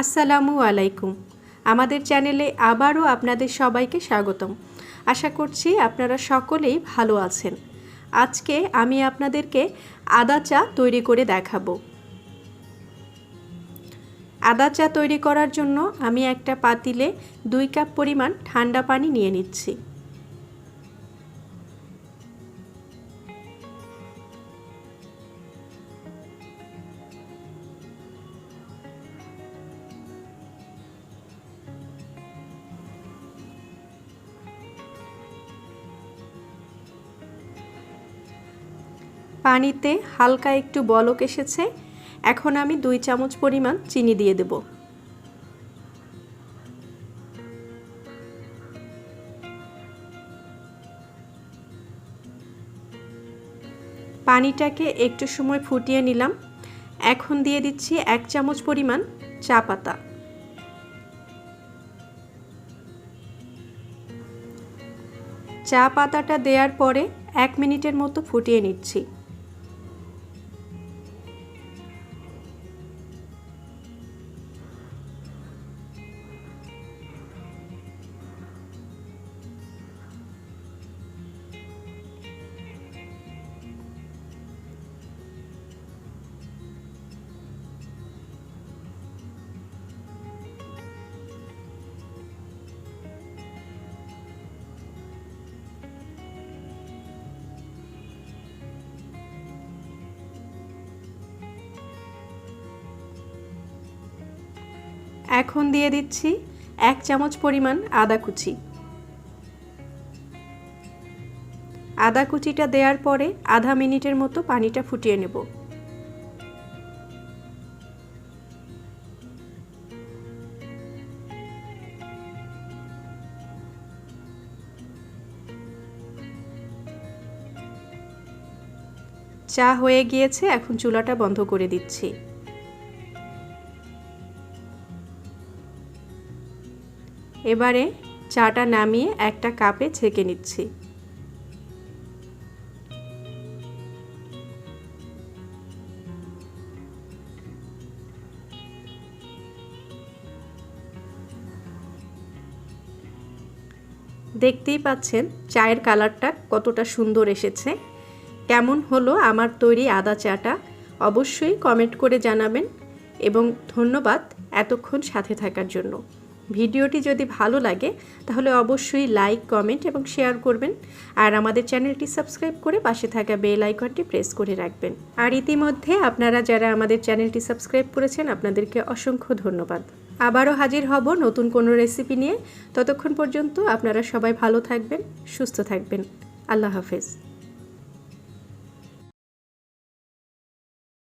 আসসালামু আলাইকুম। আমাদের চ্যানেলে আবারও আপনাদের সবাইকে স্বাগতম। আশা করছি আপনারা সকলেই ভালো আছেন। আজকে আমি আপনাদেরকে আদা চা তৈরি করে দেখাবো। আদা চা তৈরি করার জন্য আমি একটা পাতিলে 2 কাপ পরিমাণ ঠান্ডা পানি নিয়ে নিচ্ছি। পানিতে হালকা একটু বলক এসেছে। এখন আমি 2 চামচ পরিমাণ চিনি দিয়ে দেব। পানিটাকে একটু সময় ফুটিয়ে নিলাম। এখন দিয়ে দিচ্ছি 1 চামচ পরিমাণ চা পাতা। চা পাতাটা দেওয়ার পরে 1 মিনিটের মতো ফুটিয়ে নিচ্ছি। এখন দিয়ে দিচ্ছি 1 চামচ পরিমাণ আদা কুচি। আদা কুচিটা দেওয়ার পরে আধা মিনিটের মতো পানিটা ফুটিয়ে নেব। চা হয়ে গিয়েছে, এখন চুলাটা বন্ধ করে দিচ্ছি। এবারে চাটা নামিয়ে একটা কাপে ছেঁকে নিচ্ছি। দেখতেই পাচ্ছেন চায়ের কালারটা কতটা সুন্দর এসেছে। কেমন হলো আমার তৈরি আদা চাটা অবশ্যই কমেন্ট করে জানাবেন এবং ধন্যবাদ এতক্ষণ সাথে থাকার জন্য। ভিডিওটি যদি ভালো লাগে তাহলে অবশ্যই লাইক, কমেন্ট এবং শেয়ার করবেন। আর আমাদের চ্যানেলটি সাবস্ক্রাইব করে পাশে থাকা বেল আইকনটি প্রেস করে রাখবেন। আর ইতিমধ্যে আপনারা যারা আমাদের চ্যানেলটি সাবস্ক্রাইব করেছেন আপনাদেরকে অসংখ্য ধন্যবাদ। আবারও হাজির হব নতুন কোনো রেসিপি নিয়ে। ততক্ষণ পর্যন্ত আপনারা সবাই ভালো থাকবেন, সুস্থ থাকবেন। আল্লাহ হাফেজ।